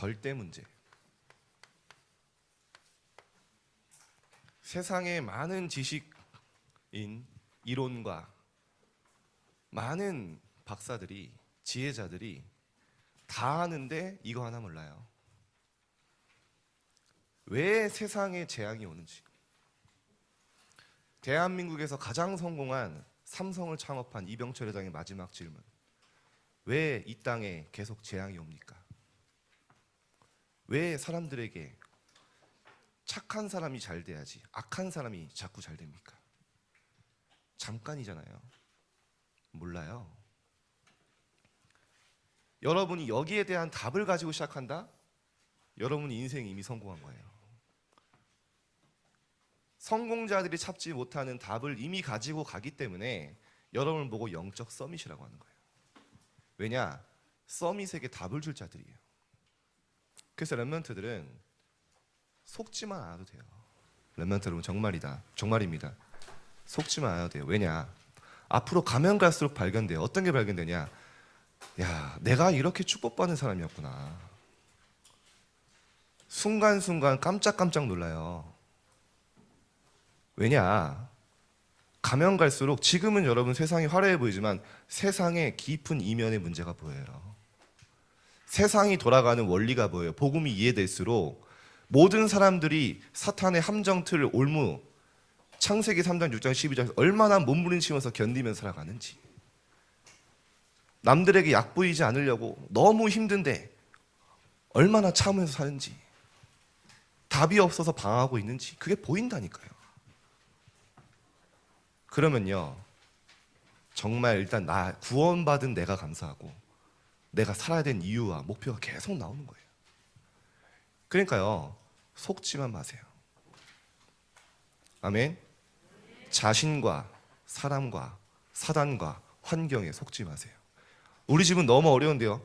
절대 문제. 세상의 많은 지식인, 이론가, 많은 박사들이, 지혜자들이 다 아는데 이거 하나 몰라요. 왜 세상에 재앙이 오는지. 대한민국에서 가장 성공한 삼성을 창업한 이병철 회장의 마지막 질문. 왜 이 땅에 계속 재앙이 옵니까? 왜 사람들에게 착한 사람이 잘 돼야지 악한 사람이 자꾸 잘 됩니까? 잠깐이잖아요. 몰라요. 여러분이 여기에 대한 답을 가지고 시작한다? 여러분이 인생이 이미 성공한 거예요. 성공자들이 찾지 못하는 답을 이미 가지고 가기 때문에 여러분을 보고 영적 서밋이라고 하는 거예요. 왜냐? 서밋에게 답을 줄 자들이에요. 그래서 렘넌트들은 속지만 않아도 돼요. 렘넌트 여러분 정말입니다. 속지만 않아도 돼요. 왜냐? 앞으로 가면 갈수록 발견돼요. 어떤 게 발견되냐? 야, 내가 이렇게 축복받는 사람이었구나. 순간순간 깜짝깜짝 놀라요. 왜냐? 가면 갈수록 지금은 여러분 세상이 화려해 보이지만 세상의 깊은 이면의 문제가 보여요. 세상이 돌아가는 원리가 보여요. 복음이 이해될수록 모든 사람들이 사탄의 함정틀을 올무 창세기 3장, 6장, 12장에서 얼마나 몸부림치면서 견디면서 살아가는지, 남들에게 약보이지 않으려고 너무 힘든데 얼마나 참으면서 사는지, 답이 없어서 방황하고 있는지 그게 보인다니까요. 그러면요, 정말 일단 나 구원받은 내가 감사하고 내가 살아야 될 이유와 목표가 계속 나오는 거예요. 그러니까요, 속지만 마세요. 아멘. 자신과 사람과 사단과 환경에 속지 마세요. 우리 집은 너무 어려운데요,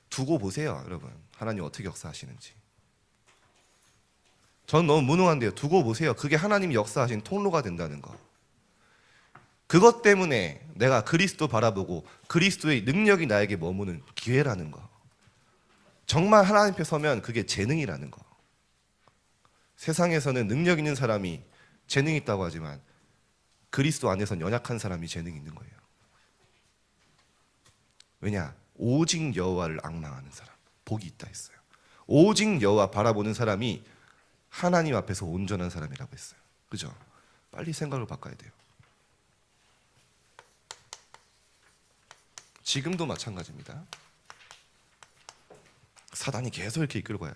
두고 보세요. 여러분, 하나님 어떻게 역사하시는지. 저는 너무 무능한데요, 두고 보세요. 그게 하나님이 역사하신 통로가 된다는 거. 그것 때문에 내가 그리스도 바라보고 그리스도의 능력이 나에게 머무는 기회라는 거. 정말 하나님 앞에 서면 그게 재능이라는 거. 세상에서는 능력 있는 사람이 재능 있다고 하지만 그리스도 안에서는 연약한 사람이 재능이 있는 거예요. 왜냐? 오직 여호와를 앙망하는 사람, 복이 있다 했어요. 오직 여호와 바라보는 사람이 하나님 앞에서 온전한 사람이라고 했어요. 그죠? 빨리 생각을 바꿔야 돼요. 지금도 마찬가지입니다. 사단이 계속 이렇게 이끌고 와요.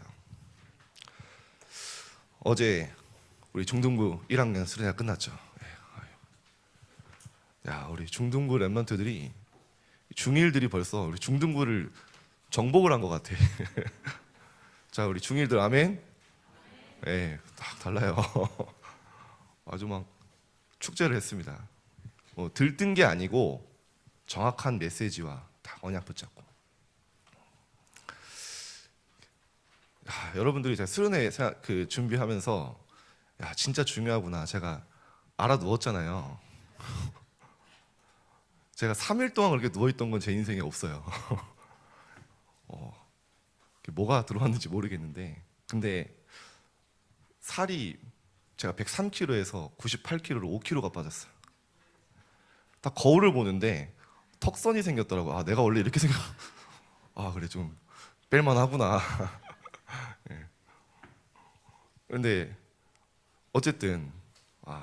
어제 우리 중등부 1학년 수련회가 끝났죠. 야, 우리 중등부 랩런트들이, 중1들이 벌써 우리 중등부를 정복을 한 것 같아. 자, 우리 중1들 아멘? 네, 딱 달라요. 아주 막 축제를 했습니다. 들뜬 게 아니고 정확한 메시지와 다 언약 붙잡고. 야, 여러분들이 제가 수련회 준비하면서 야, 진짜 중요하구나 제가 알아누웠잖아요. 제가 3일 동안 그렇게 누워있던 건 제 인생에 없어요. 뭐가 들어왔는지 모르겠는데, 근데 살이 제가 103kg에서 98kg로 5kg가 빠졌어요. 딱 거울을 보는데 턱선이 생겼더라고요. 아, 내가 원래 이렇게 아, 그래, 좀 뺄만 하구나. 네. 그런데 어쨌든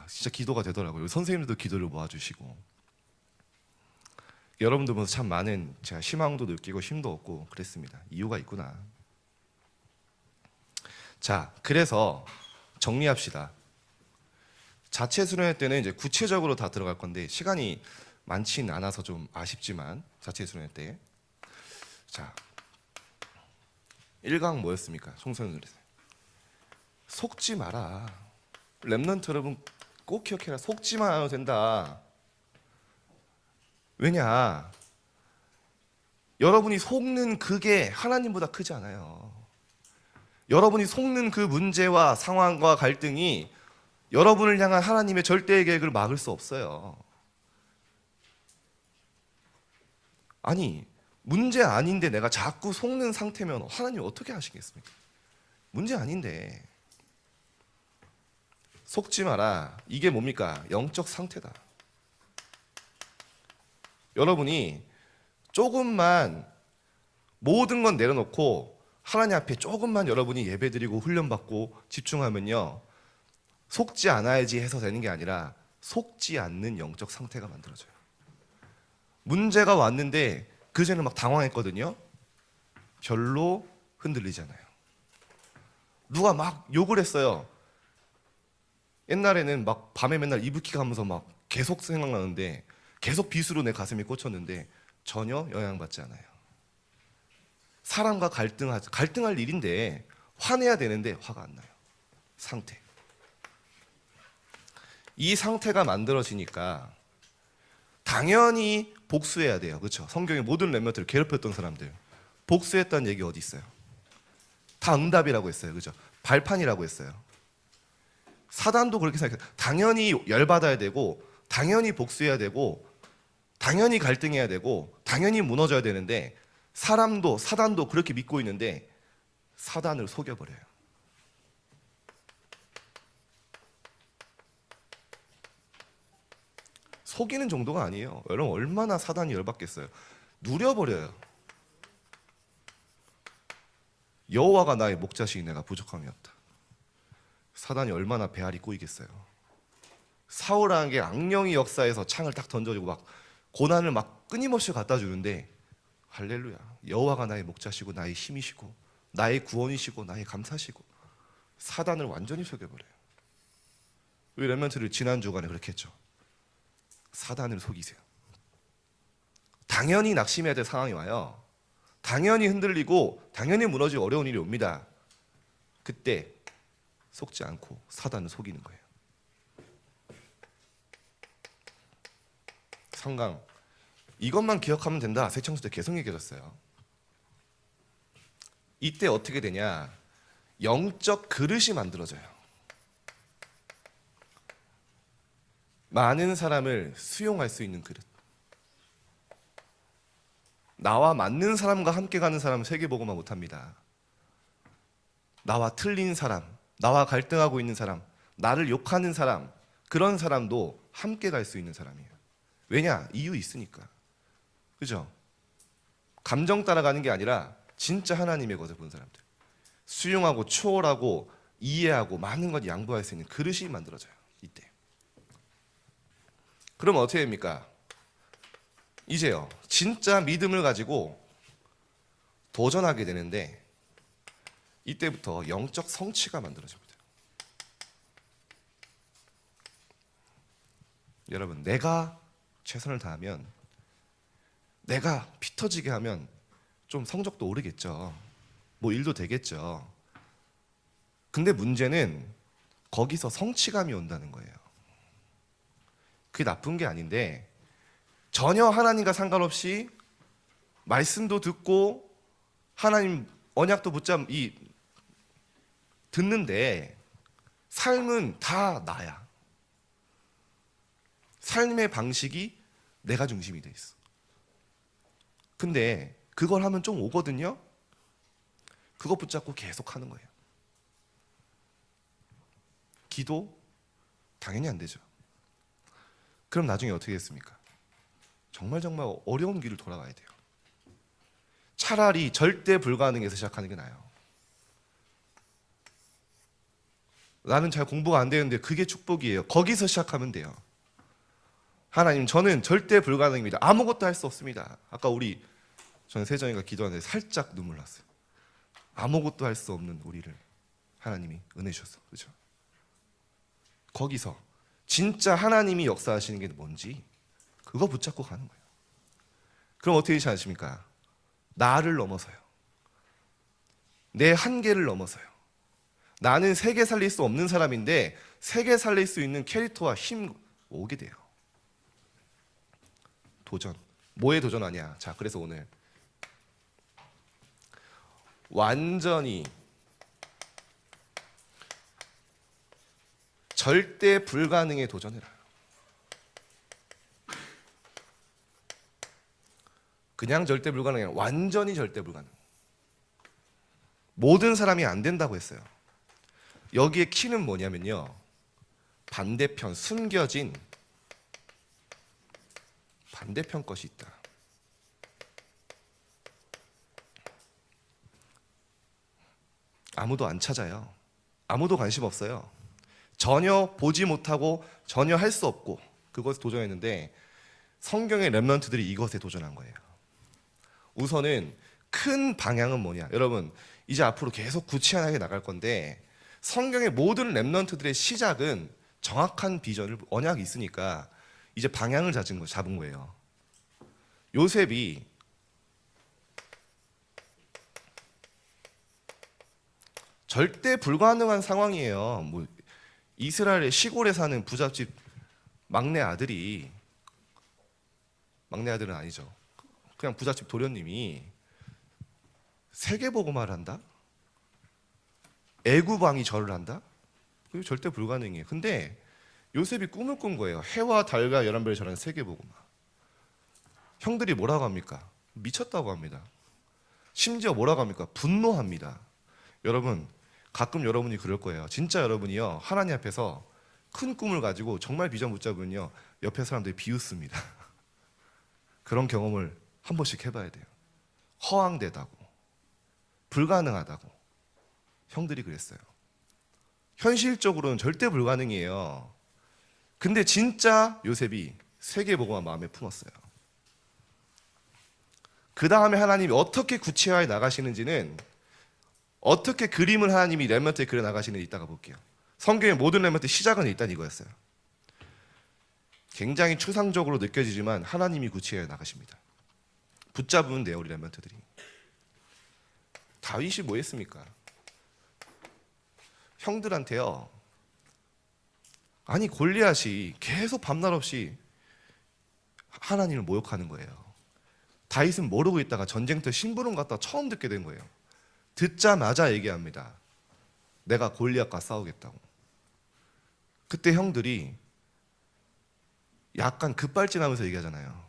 진짜 기도가 되더라고요. 선생님들도 기도를 모아주시고, 여러분들 보면서 참 많은 제가 희망도 느끼고 힘도 얻고 그랬습니다. 이유가 있구나. 자, 그래서 정리합시다. 자체 수련회 때는 이제 구체적으로 다 들어갈 건데 시간이 많지는 않아서 좀 아쉽지만, 자체 수련회 때, 자, 1강 뭐였습니까? 총선을 속지 마라. 렘넌트 여러분 꼭 기억해라. 속지만 않아도 된다. 왜냐? 여러분이 속는 그게 하나님보다 크지 않아요. 여러분이 속는 그 문제와 상황과 갈등이 여러분을 향한 하나님의 절대의 계획을 막을 수 없어요. 아니, 문제 아닌데 내가 자꾸 속는 상태면 하나님 어떻게 하시겠습니까? 문제 아닌데. 속지 마라. 이게 뭡니까? 영적 상태다. 여러분이 조금만 모든 건 내려놓고 하나님 앞에 조금만 여러분이 예배드리고 훈련받고 집중하면요, 속지 않아야지 해서 되는 게 아니라 속지 않는 영적 상태가 만들어져요. 문제가 왔는데 그전에 막 당황했거든요. 별로 흔들리잖아요. 누가 막 욕을 했어요. 옛날에는 막 밤에 맨날 이불킥 하면서 막 계속 생각나는데, 계속 빗으로 내 가슴이 꽂혔는데 전혀 영향받지 않아요. 사람과 갈등할 일인데 화내야 되는데 화가 안 나요. 상태. 이 상태가 만들어지니까 당연히 복수해야 돼요. 그렇죠? 성경의 모든 렘넌트를 괴롭혔던 사람들 복수했다는 얘기 어디 있어요? 다 응답이라고 했어요. 그렇죠? 발판이라고 했어요. 사단도 그렇게 생각해요. 당연히 열받아야 되고, 당연히 복수해야 되고, 당연히 갈등해야 되고, 당연히 무너져야 되는데, 사람도 사단도 그렇게 믿고 있는데 사단을 속여버려요. 속이는 정도가 아니에요. 여러분 얼마나 사단이 열받겠어요. 누려버려요. 여호와가 나의 목자시니 내가 부족함이 없다. 사단이 얼마나 배알이 꼬이겠어요. 사울하는 게 악령의 역사에서 창을 딱 던져주고 막 고난을 막 끊임없이 갖다 주는데, 할렐루야, 여호와가 나의 목자시고 나의 힘이시고 나의 구원이시고 나의 감사시고, 사단을 완전히 속여버려요. 우리 렘넌트를 지난 주간에 그렇게 했죠. 사단을 속이세요. 당연히 낙심해야 될 상황이 와요. 당연히 흔들리고 당연히 무너지고 어려운 일이 옵니다. 그때 속지 않고 사단을 속이는 거예요. 성강, 이것만 기억하면 된다. 새청수 때 계속 얘기해줬어요. 이때 어떻게 되냐? 영적 그릇이 만들어져요. 많은 사람을 수용할 수 있는 그릇. 나와 맞는 사람과 함께 가는 사람은 세계복음화 못합니다. 나와 틀린 사람, 나와 갈등하고 있는 사람, 나를 욕하는 사람, 그런 사람도 함께 갈 수 있는 사람이에요. 왜냐? 이유 있으니까. 그죠? 감정 따라가는 게 아니라 진짜 하나님의 것을 본 사람들, 수용하고 초월하고 이해하고 많은 것 양보할 수 있는 그릇이 만들어져요. 이때. 그럼 어떻게 됩니까? 이제요, 진짜 믿음을 가지고 도전하게 되는데, 이때부터 영적 성취가 만들어집니다. 여러분, 내가 최선을 다하면, 내가 피 터지게 하면 좀 성적도 오르겠죠. 뭐 일도 되겠죠. 근데 문제는 거기서 성취감이 온다는 거예요. 그게 나쁜 게 아닌데, 전혀 하나님과 상관없이 말씀도 듣고 하나님 언약도 듣는데 삶은 다 나야. 삶의 방식이 내가 중심이 돼 있어. 근데 그걸 하면 좀 오거든요. 그거 붙잡고 계속 하는 거예요. 기도 당연히 안 되죠. 그럼 나중에 어떻게 됐습니까? 정말 어려운 길을 돌아가야 돼요. 차라리 절대 불가능에서 시작하는 게 나아요. 나는 잘 공부가 안 되는데 그게 축복이에요. 거기서 시작하면 돼요. 하나님, 저는 절대 불가능입니다. 아무것도 할 수 없습니다. 아까 저는 세정이가 기도하는데 살짝 눈물 났어요. 아무것도 할 수 없는 우리를 하나님이 은혜 주셨어. 그렇죠? 거기서 진짜 하나님이 역사하시는 게 뭔지 그거 붙잡고 가는 거예요. 그럼 어떻게 되지 않습니까? 나를 넘어서요. 내 한계를 넘어서요. 나는 세계 살릴 수 없는 사람인데 세계 살릴 수 있는 캐릭터와 힘 오게 돼요. 도전. 뭐에 도전하냐? 자, 그래서 오늘 완전히 절대 불가능에 도전해라. 그냥 절대 불가능이 아니라 완전히 절대 불가능. 모든 사람이 안 된다고 했어요. 여기에 키는 뭐냐면요, 반대편, 숨겨진 반대편 것이 있다. 아무도 안 찾아요. 아무도 관심 없어요. 전혀 보지 못하고 전혀 할 수 없고 그것에 도전했는데, 성경의 렘넌트들이 이것에 도전한 거예요. 우선은 큰 방향은 뭐냐, 여러분 이제 앞으로 계속 구체하게 나갈 건데, 성경의 모든 렘넌트들의 시작은 정확한 비전을, 언약이 있으니까 이제 방향을 잡은 거예요. 요셉이 절대 불가능한 상황이에요. 뭐 이스라엘의 시골에 사는 부잣집 막내 아들이, 막내 아들은 아니죠, 그냥 부잣집 도련님이 세계복음화를 한다? 애굽 왕이 절을 한다? 그게 절대 불가능해요. 근데 요셉이 꿈을 꾼 거예요. 해와 달과 11별이 절하는 세계복음화. 형들이 뭐라고 합니까? 미쳤다고 합니다. 심지어 뭐라고 합니까? 분노합니다. 여러분, 가끔 여러분이 그럴 거예요. 진짜 여러분이요, 하나님 앞에서 큰 꿈을 가지고 정말 비전 붙잡으면요, 옆에 사람들이 비웃습니다. 그런 경험을 한 번씩 해봐야 돼요. 허황되다고, 불가능하다고. 형들이 그랬어요. 현실적으로는 절대 불가능이에요. 근데 진짜 요셉이 세계복음화 마음에 품었어요. 그 다음에 하나님이 어떻게 구체화해 나가시는지는, 어떻게 그림을 하나님이 렘넌트에 그려 나가시는지 이따가 볼게요. 성경의 모든 렘넌트 시작은 일단 이거였어요. 굉장히 추상적으로 느껴지지만 하나님이 구체화해 나가십니다. 붙잡으면 돼요, 우리 렘넌트들이. 다윗이 뭐 했습니까? 형들한테요, 아니 골리앗이 계속 밤낮 없이 하나님을 모욕하는 거예요. 다윗은 모르고 있다가 전쟁터 심부름 갔다 처음 듣게 된 거예요. 듣자마자 얘기합니다. 내가 골리앗과 싸우겠다고. 그때 형들이 약간 급발진하면서 얘기하잖아요.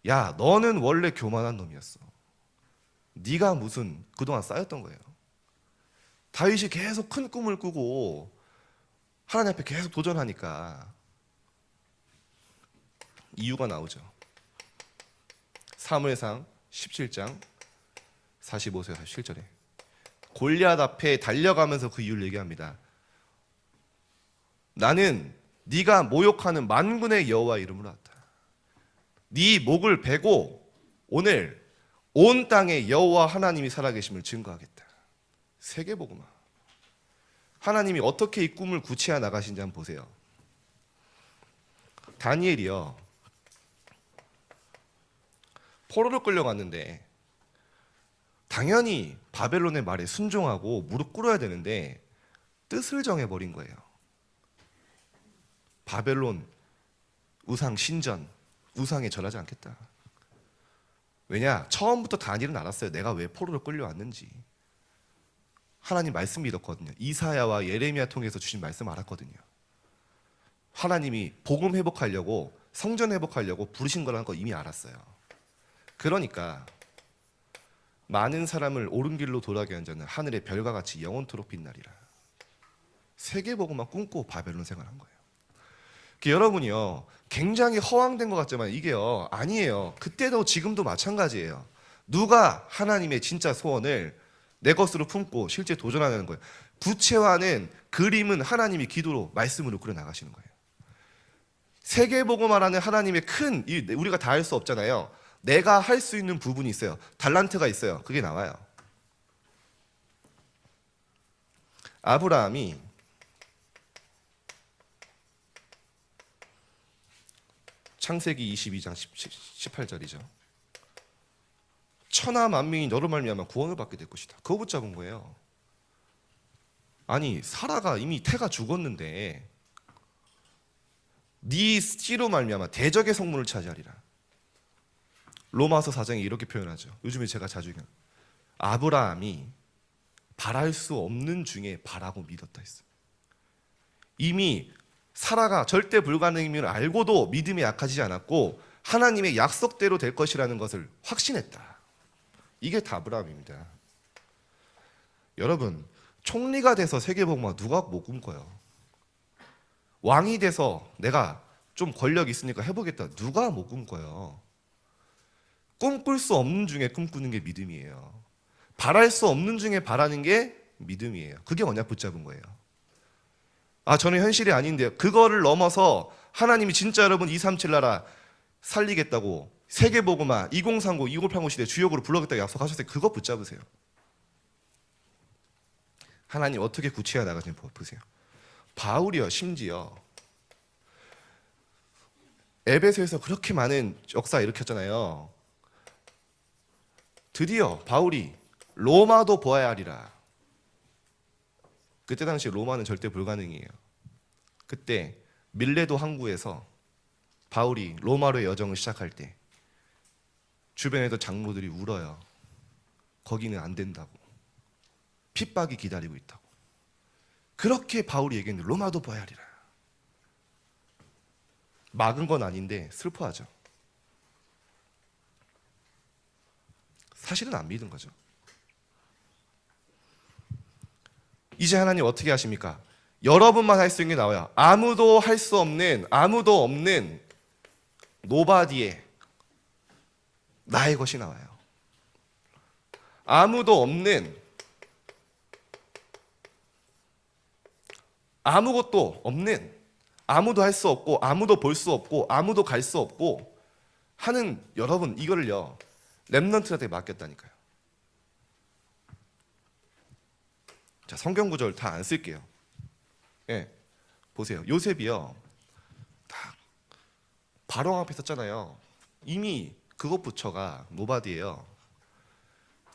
야, 너는 원래 교만한 놈이었어. 네가 무슨 그동안 쌓였던 거예요. 다윗이 계속 큰 꿈을 꾸고 하나님 앞에 계속 도전하니까 이유가 나오죠. 사무엘상 17장 45절 47절에 골리앗 앞에 달려가면서 그 이유를 얘기합니다. 나는 네가 모욕하는 만군의 여호와 이름으로 왔다. 네 목을 베고 오늘 온 땅에 여호와 하나님이 살아계심을 증거하겠다. 세계복음화. 하나님이 어떻게 이 꿈을 구체화 나가신지 한번 보세요. 다니엘이요, 포로로 끌려갔는데 당연히 바벨론의 말에 순종하고 무릎 꿇어야 되는데 뜻을 정해버린 거예요. 바벨론 우상 신전, 우상에 절하지 않겠다. 왜냐? 처음부터 다니엘은 알았어요. 내가 왜 포로로 끌려왔는지. 하나님 말씀 믿었거든요. 이사야와 예레미야 통해서 주신 말씀 알았거든요. 하나님이 복음 회복하려고, 성전 회복하려고 부르신 거라는 거 이미 알았어요. 그러니까 많은 사람을 옳은 길로 돌아가게 한 자는 하늘의 별과 같이 영원토록 빛나리라. 세계복음만 꿈꾸고 바벨론 생활한 거예요. 여러분이요, 굉장히 허황된 것 같지만 이게요, 아니에요. 그때도 지금도 마찬가지예요. 누가 하나님의 진짜 소원을 내 것으로 품고 실제 도전하는 거예요. 구체화는, 그림은 하나님이 기도로, 말씀으로 그려 나가시는 거예요. 세계복음화라는 하나님의 큰, 우리가 다 할 수 없잖아요. 내가 할 수 있는 부분이 있어요. 달란트가 있어요. 그게 나와요. 아브라함이 창세기 22장 18절이죠. 천하 만민이 너로 말미암아 구원을 받게 될 것이다. 그거 붙잡은 거예요. 아니, 사라가 이미 태가 죽었는데 네 씨로 말미암아 대적의 성문을 차지하리라. 로마서 4장에 이렇게 표현하죠. 요즘에 제가 자주 얘기하는, 아브라함이 바랄 수 없는 중에 바라고 믿었다 했어요. 이미 사라가 절대 불가능임을 알고도 믿음이 약해지지 않았고 하나님의 약속대로 될 것이라는 것을 확신했다. 이게 다브라함입니다. 여러분, 총리가 돼서 세계복음화 누가 못 꿈꿔요? 왕이 돼서 내가 좀 권력 있으니까 해보겠다. 누가 못 꿈꿔요? 꿈꿀 수 없는 중에 꿈꾸는 게 믿음이에요. 바랄 수 없는 중에 바라는 게 믿음이에요. 그게 언약 붙잡은 거예요. 아, 저는 현실이 아닌데요. 그거를 넘어서 하나님이 진짜 여러분 237 나라 살리겠다고 세계복음화 2030, 2080 시대 주역으로 불러겠다고 약속하셨어요. 그거 붙잡으세요. 하나님 어떻게 구체해 나가시는지 보세요. 바울이요, 심지어 에베소에서 그렇게 많은 역사 일으켰잖아요. 드디어 바울이 로마도 보아야 하리라. 그때 당시 로마는 절대 불가능이에요. 그때 밀레도 항구에서 바울이 로마로의 여정을 시작할 때 주변에도 장로들이 울어요. 거기는 안 된다고. 핍박이 기다리고 있다고. 그렇게 바울이 얘기했는데 로마도 보아야 하리라. 막은 건 아닌데 슬퍼하죠. 사실은 안 믿은 거죠. 이제 하나님 어떻게 하십니까? 여러분만 할 수 있는 게 나와요. 아무도 할 수 없는, 아무도 없는 노바디의 나의 것이 나와요. 아무도 없는, 아무것도 없는, 아무도 할 수 없고 아무도 볼 수 없고 아무도 갈 수 없고 하는 여러분, 이거를요 렘넌트한테 맡겼다니까요. 자, 성경 구절 다 안 쓸게요. 예, 보세요. 요셉이요 딱 바로 앞에 섰잖아요. 이미 그것 부처가 노바디예요.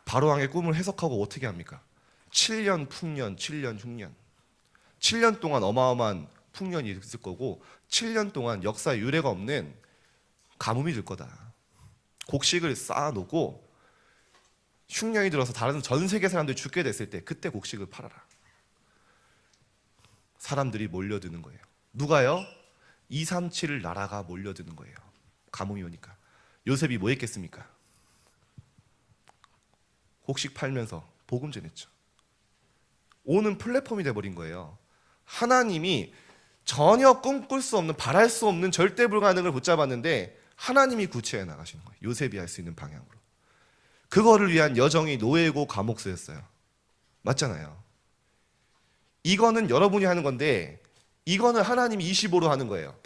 바로왕의 꿈을 해석하고 어떻게 합니까? 7년 풍년, 7년 흉년. 7년 동안 어마어마한 풍년이 있을 거고 7년 동안 역사에 유례가 없는 가뭄이 들 거다. 곡식을 쌓아놓고 흉년이 들어서 다른 전 세계 사람들이 죽게 됐을 때 그때 곡식을 팔아라. 사람들이 몰려드는 거예요. 누가요? 237 나라가 몰려드는 거예요. 가뭄이 오니까. 요셉이 뭐 했겠습니까? 곡식 팔면서 복음 전했죠. 오는 플랫폼이 돼버린 거예요. 하나님이 전혀 꿈꿀 수 없는, 바랄 수 없는 절대 불가능을 붙잡았는데 하나님이 구체해 나가시는 거예요. 요셉이 할 수 있는 방향으로. 그거를 위한 여정이 노예고 감옥수였어요. 맞잖아요. 이거는 여러분이 하는 건데 이거는 하나님이 25로 하는 거예요.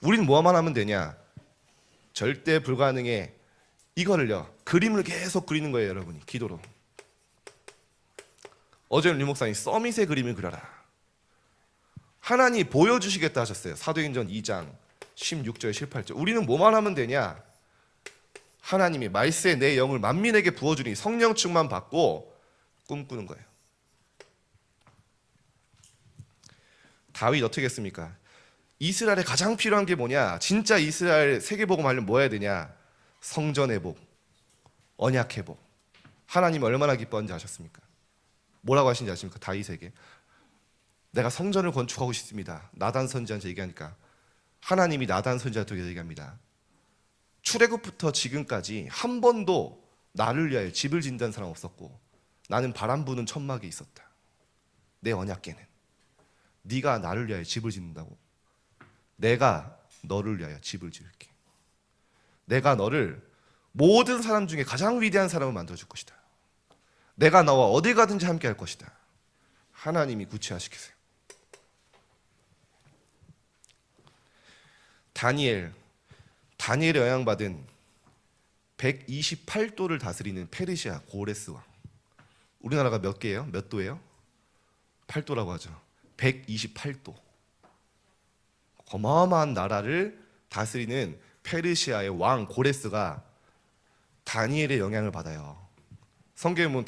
우리는 뭐만 하면 되냐? 절대 불가능에 이거를요 그림을 계속 그리는 거예요. 여러분이 기도로. 어제는 류 목사님 서밋의 그림을 그려라. 하나님 보여주시겠다 하셨어요. 사도행전 2장 16절 18절. 우리는 뭐만 하면 되냐? 하나님이 말세 내 영을 만민에게 부어주니 성령 충만 받고 꿈꾸는 거예요. 다윗 어떻게 했습니까? 이스라엘에 가장 필요한 게 뭐냐? 진짜 이스라엘 세계복음 하려면 뭐 해야 되냐? 성전 회복, 언약 회복. 하나님 얼마나 기뻐하는지 아셨습니까? 뭐라고 하신지 아십니까? 다윗에게 내가 성전을 건축하고 싶습니다. 나단 선지자한테 얘기하니까 하나님이 나단 선지자한테 얘기합니다. 출애굽부터 지금까지 한 번도 나를 위하여 집을 짓는 사람 없었고 나는 바람 부는 천막에 있었다. 내 언약궤는 네가 나를 위하여 집을 짓는다고 내가 너를 위하여 집을 지을게. 내가 너를 모든 사람 중에 가장 위대한 사람을 만들어줄 것이다. 내가 너와 어디 가든지 함께 할 것이다. 하나님이 구체화시키세요. 다니엘의 영향받은 128도를 다스리는 페르시아 고레스 왕. 우리나라가 몇 개예요? 몇 도예요? 8도라고 하죠. 128도. 어마어마한 나라를 다스리는 페르시아의 왕 고레스가 다니엘의 영향을 받아요. 성경에 보면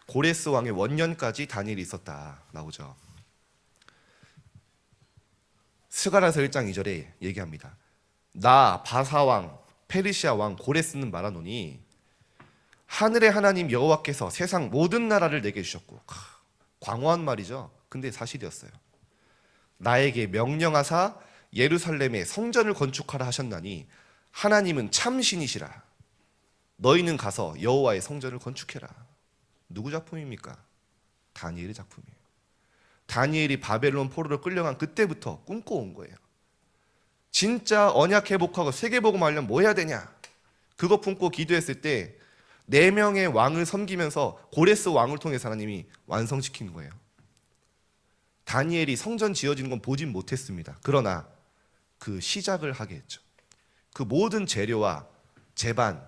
고레스 왕의 원년까지 다니엘이 있었다 나오죠. 스가랴서 1장 2절에 얘기합니다. 나 바사왕 페르시아 왕 고레스는 말하노니 하늘의 하나님 여호와께서 세상 모든 나라를 내게 주셨고, 광화한 말이죠. 근데 사실이었어요. 나에게 명령하사 예루살렘에 성전을 건축하라 하셨나니 하나님은 참 신이시라. 너희는 가서 여호와의 성전을 건축해라. 누구 작품입니까? 다니엘의 작품이에요. 다니엘이 바벨론 포로로 끌려간 그때부터 꿈꿔온 거예요. 진짜 언약 회복하고 세계복음 하려면 뭐 해야 되냐? 그거 품고 기도했을 때 4명의 왕을 섬기면서 고레스 왕을 통해서 하나님이 완성시킨 거예요. 다니엘이 성전 지어지는 건 보진 못했습니다. 그러나 그 시작을 하게 했죠. 그 모든 재료와 제반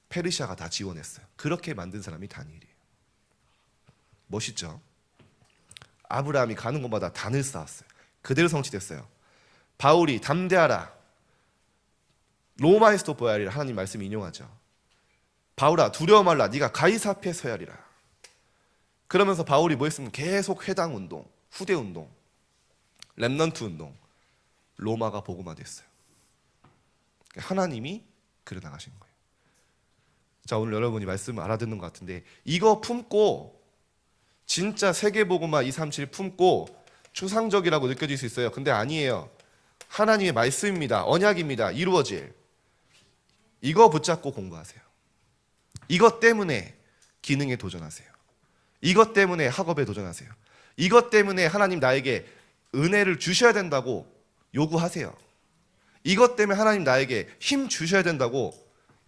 페르시아가 다 지원했어요. 그렇게 만든 사람이 다니엘이에요. 멋있죠? 아브라함이 가는 곳마다 단을 쌓았어요. 그대로 성취됐어요. 바울이 담대하라, 로마에서도 보아야 하리라 하나님 말씀 인용하죠. 바울아 두려워 말라, 네가 가이사 앞에 서야 하리라. 그러면서 바울이 뭐 했으면 계속 회당 운동, 후대 운동, 렘넌트 운동, 로마가 복음화됐어요. 하나님이 그려 나가신 거예요. 자, 오늘 여러분이 말씀을 알아듣는 것 같은데, 이거 품고 진짜 세계복음화 237 품고 추상적이라고 느껴질 수 있어요. 근데 아니에요. 하나님의 말씀입니다. 언약입니다. 이루어질. 이거 붙잡고 공부하세요. 이것 때문에 기능에 도전하세요. 이것 때문에 학업에 도전하세요. 이것 때문에 하나님 나에게 은혜를 주셔야 된다고 요구하세요. 이것 때문에 하나님 나에게 힘 주셔야 된다고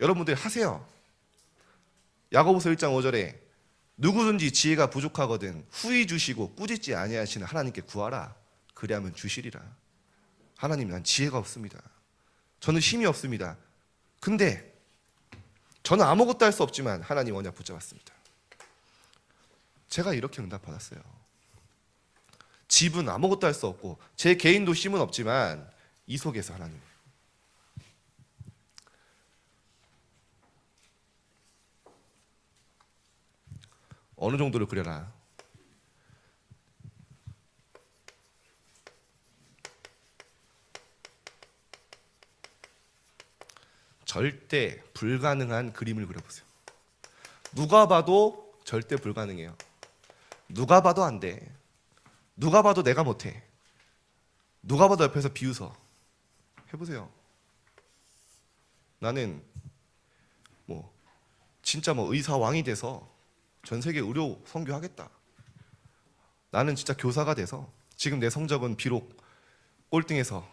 여러분들이 하세요. 야고보서 1장 5절에 누구든지 지혜가 부족하거든 후히 주시고 꾸짖지 아니하시는 하나님께 구하라. 그리하면 주시리라. 하나님, 난 지혜가 없습니다. 저는 힘이 없습니다. 근데 저는 아무것도 할 수 없지만 하나님 언약 붙잡았습니다. 제가 이렇게 응답받았어요. 집은 아무것도 할 수 없고 제 개인도 힘은 없지만 이 속에서 하나님, 어느 정도를 그려라. 절대 불가능한 그림을 그려보세요. 누가 봐도 절대 불가능해요. 누가 봐도 안 돼. 누가 봐도 내가 못해. 누가 봐도 옆에서 비웃어. 해보세요. 나는 진짜 의사 왕이 돼서 전 세계 의료 선교하겠다. 나는 진짜 교사가 돼서 지금 내 성적은 비록 꼴등해서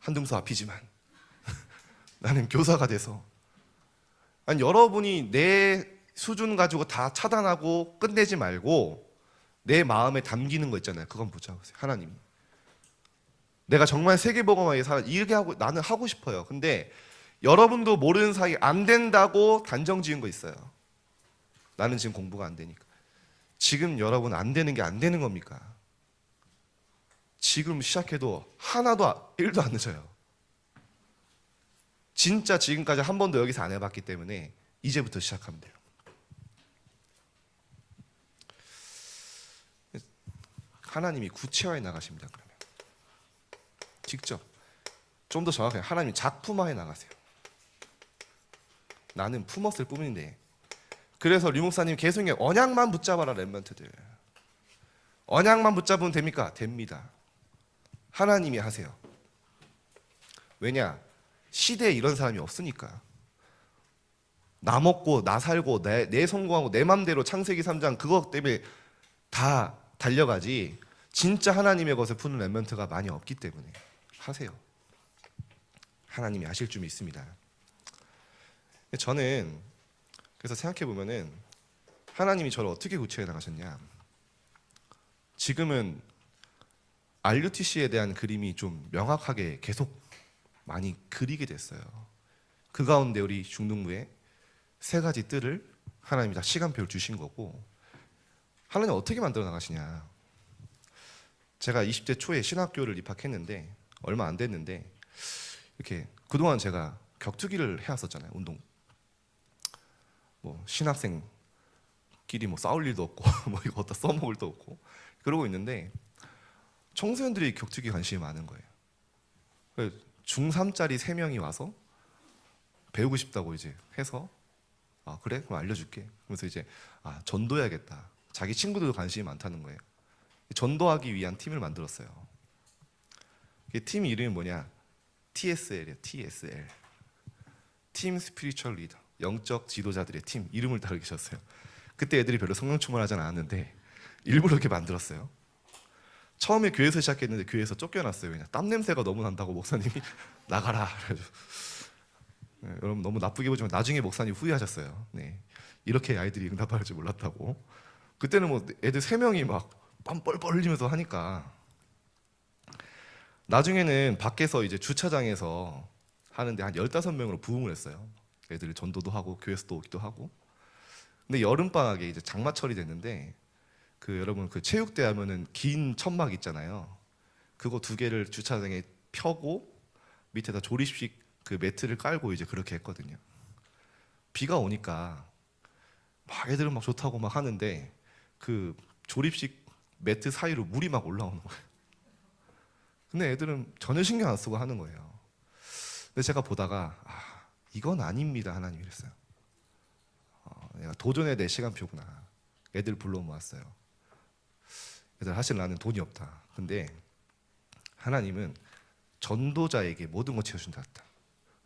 한등수 앞이지만 나는 교사가 돼서, 아니, 여러분이 내 수준 가지고 다 차단하고 끝내지 말고 내 마음에 담기는 거 있잖아요. 그건 붙잡으세요. 하나님이 내가 정말 세계복음화에 살아 이렇게 하고 나는 하고 싶어요. 근데 여러분도 모르는 사이에 안 된다고 단정 지은 거 있어요. 나는 지금 공부가 안 되니까. 지금 여러분 안 되는 게 안 되는 겁니까? 지금 시작해도 하나도 1도 안 늦어요. 진짜 지금까지 한 번도 여기서 안 해봤기 때문에 이제부터 시작하면 돼요. 하나님이 구체화해 나가십니다. 그러면 직접 좀 더 정확하게 하나님이 작품화해 나가세요. 나는 품었을 뿐인데. 그래서 류 목사님 계속 언약만 붙잡아라. 렘넌트들 언약만 붙잡으면 됩니까? 됩니다. 하나님이 하세요. 왜냐? 시대에 이런 사람이 없으니까. 나 먹고 나 살고 내 성공하고 내 맘대로 창세기 3장 그것 때문에 다 달려가지 진짜 하나님의 것을 푸는 렘넌트가 많이 없기 때문에 하세요. 하나님이 하실 줄 믿습니다. 저는 그래서 생각해 보면은 하나님이 저를 어떻게 구체해 나가셨냐. 지금은 RUTC에 대한 그림이 좀 명확하게 계속 많이 그리게 됐어요. 그 가운데 우리 중등부에 3가지 뜰을 하나님이 다 시간표를 주신 거고, 하나님 어떻게 만들어 나가시냐. 제가 20대 초에 신학교를 입학했는데 얼마 안 됐는데 이렇게 그동안 제가 격투기를 해왔었잖아요. 운동. 신학생끼리 싸울 일도 없고 이거 어디다 써먹을 도 없고 그러고 있는데 청소년들이 격투기 관심이 많은 거예요. 중3짜리 3명이 와서 배우고 싶다고 이제 해서 그래? 그럼 알려줄게. 그래서 이제 전도해야겠다. 자기 친구들도 관심이 많다는 거예요. 전도하기 위한 팀을 만들었어요. 팀 이름이 뭐냐? TSL이에요. TSL. 팀 스피리추얼 리더. 영적 지도자들의 팀 이름을 달으셨어요. 그때 애들이 별로 성령 충만하지 않았는데 일부러 이렇게 만들었어요. 처음에 교회에서 시작했는데 교회에서 쫓겨났어요. 그냥 땀 냄새가 너무 난다고 목사님이 나가라. 네, 여러분 너무 나쁘게 보지만 나중에 목사님 후회하셨어요. 네, 이렇게 아이들이 응답할 줄 몰랐다고. 그때는 뭐 애들 3명이 막 땀 뻘뻘 흘리면서 하니까. 나중에는 밖에서 이제 주차장에서 하는데 한 15명으로 부흥을 했어요. 애들 전도도 하고 교회에서도 오기도 하고. 근데 여름방학에 이제 장마철이 됐는데 여러분 체육대 하면은 긴 천막 있잖아요. 그거 2개를 주차장에 펴고 밑에다 조립식 매트를 깔고 이제 그렇게 했거든요. 비가 오니까 막 애들은 막 좋다고 막 하는데 조립식 매트 사이로 물이 막 올라오는 거예요. 근데 애들은 전혀 신경 안 쓰고 하는 거예요. 근데 제가 보다가 이건 아닙니다. 하나님이 그랬어요. 내가 도전해야 될 시간표구나. 애들 불러 모았어요. 애들 사실 나는 돈이 없다. 근데 하나님은 전도자에게 모든 걸 채워준다 했다.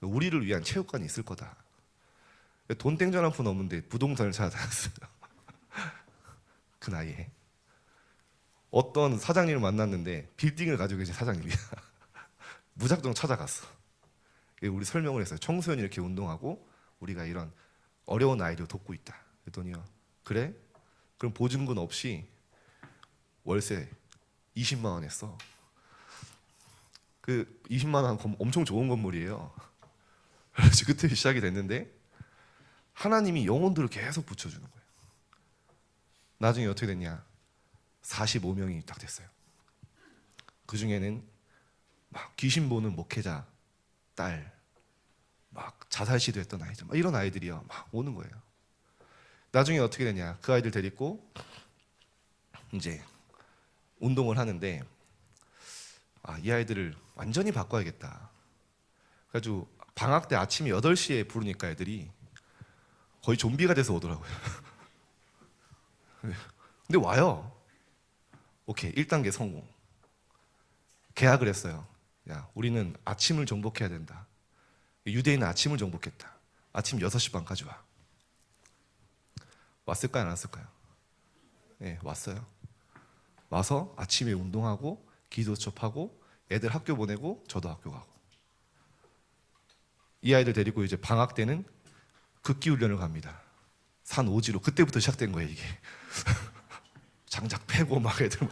우리를 위한 체육관이 있을 거다. 돈 땡전 한 푼 없는데 부동산을 찾아다녔어요. 그 나이에. 어떤 사장님을 만났는데 빌딩을 가지고 계신 사장님이야. 무작정 찾아갔어. 우리 설명을 했어요. 청소년이 이렇게 운동하고 우리가 이런 어려운 아이를 돕고 있다. 그랬더니요. 그래? 그럼 보증금 없이 월세 20만 원 했어. 20만 원 엄청 좋은 건물이에요. 그래서 그때 시작이 됐는데 하나님이 영혼들을 계속 붙여주는 거예요. 나중에 어떻게 됐냐? 45명이 딱 됐어요. 그 중에는 막 귀신 보는 목회자 딸, 막 자살 시도했던 아이들, 막 이런 아이들이요, 막 오는 거예요. 나중에 어떻게 되냐? 그 아이들 데리고 이제 운동을 하는데 이 아이들을 완전히 바꿔야겠다. 그래가지고 방학 때 아침 8시에 부르니까 애들이 거의 좀비가 돼서 오더라고요. 근데 와요. 오케이, 1단계 성공. 계약을 했어요. 야, 우리는 아침을 정복해야 된다. 유대인은 아침을 정복했다. 아침 6시 반까지 와. 왔을까요? 안 왔을까요? 네, 왔어요. 와서 아침에 운동하고 기도 수업하고 애들 학교 보내고 저도 학교 가고. 이 아이들 데리고 이제 방학 때는 극기 훈련을 갑니다. 산 오지로. 그때부터 시작된 거예요, 이게. 장작 패고 막 애들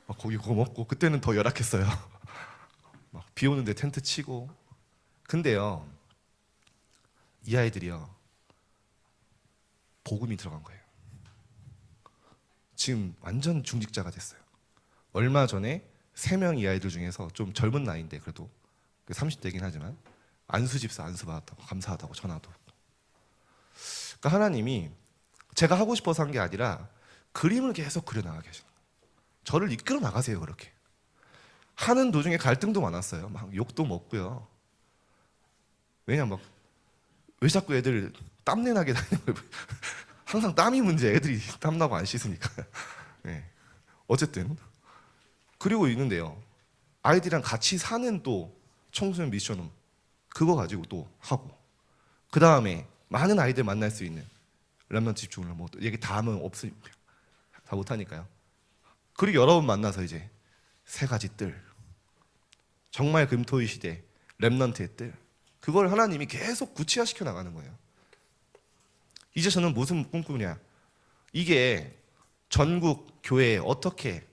막 고기 구워 먹고. 그때는 더 열악했어요. 막 비 오는데 텐트 치고. 근데요, 이 아이들이요, 복음이 들어간 거예요. 지금 완전 중직자가 됐어요. 얼마 전에 3명 이 아이들 중에서 좀 젊은 나이인데 그래도 30대긴 하지만 안수집사 안수 받았다고, 감사하다고 전화도. 그러니까 하나님이 제가 하고 싶어서 한 게 아니라 그림을 계속 그려나가 계셔요. 저를 이끌어 나가세요. 그렇게 하는 도중에 갈등도 많았어요. 막 욕도 먹고요. 왜냐 왜 자꾸 애들 땀내 나게 다니는 거예요. 항상 땀이 문제. 애들이 땀나고 안 씻으니까. 네. 어쨌든 그리고 있는데요, 아이들이랑 같이 사는 또 청소년 미션은 그거 가지고 또 하고, 그 다음에 많은 아이들 만날 수 있는 렘넌트 집중을 뭐 얘기 다 하면 없으니까 다 못하니까요. 그리고 여러 번 만나서 이제 3가지 뜰, 정말 금토의 시대 렘넌트의 뜰, 그걸 하나님이 계속 구체화시켜 나가는 거예요. 이제 저는 무슨 꿈꾸냐? 이게 전국 교회에 어떻게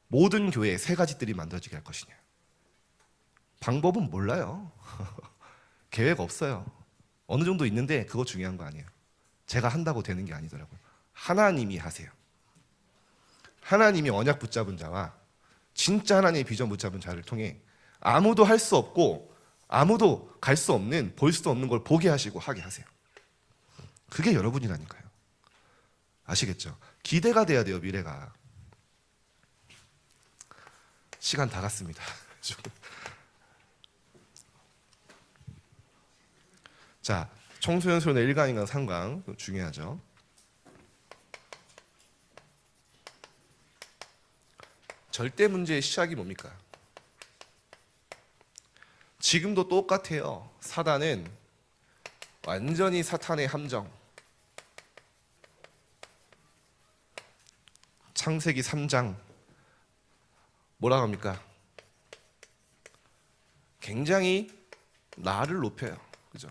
모든 교회에 3가지 뜰이 만들어지게 할 것이냐? 방법은 몰라요. 계획 없어요. 어느 정도 있는데 그거 중요한 거 아니에요. 제가 한다고 되는 게 아니더라고요. 하나님이 하세요. 하나님이 언약 붙잡은 자와 진짜 하나님의 비전 붙잡은 자를 통해 아무도 할 수 없고 아무도 갈 수 없는, 볼 수도 없는 걸 보게 하시고 하게 하세요. 그게 여러분이라니까요. 아시겠죠? 기대가 돼야 돼요, 미래가. 시간 다 갔습니다. 자, 청소년 소년의 1강인가 3강 중요하죠. 절대 문제의 시작이 뭡니까? 지금도 똑같아요. 사단은 완전히 사탄의 함정. 창세기 3장 뭐라고 합니까? 굉장히 나를 높여요. 그죠?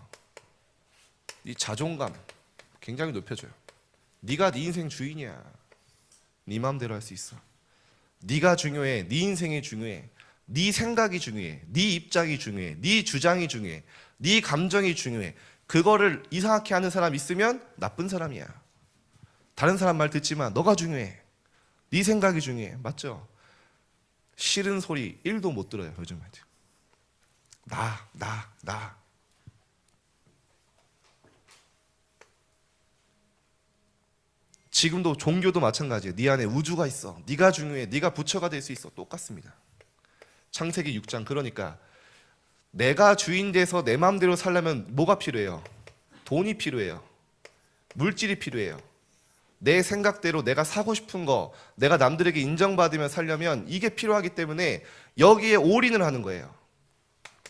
네 자존감 굉장히 높여줘요. 네가 네 인생 주인이야. 네 마음대로 할 수 있어. 네가 중요해. 네 인생이 중요해. 네 생각이 중요해. 네 입장이 중요해. 네 주장이 중요해. 네 감정이 중요해. 그거를 이상하게 하는 사람 있으면 나쁜 사람이야. 다른 사람 말 듣지 마. 너가 중요해. 네 생각이 중요해. 맞죠? 싫은 소리 1도 못 들어요. 요즘 애들. 나. 지금도 종교도 마찬가지예요. 네 안에 우주가 있어. 네가 중요해. 네가 부처가 될 수 있어. 똑같습니다. 창세기 6장. 그러니까 내가 주인 돼서 내 마음대로 살려면 뭐가 필요해요? 돈이 필요해요. 물질이 필요해요. 내 생각대로 내가 사고 싶은 거, 내가 남들에게 인정받으며 살려면 이게 필요하기 때문에 여기에 올인을 하는 거예요.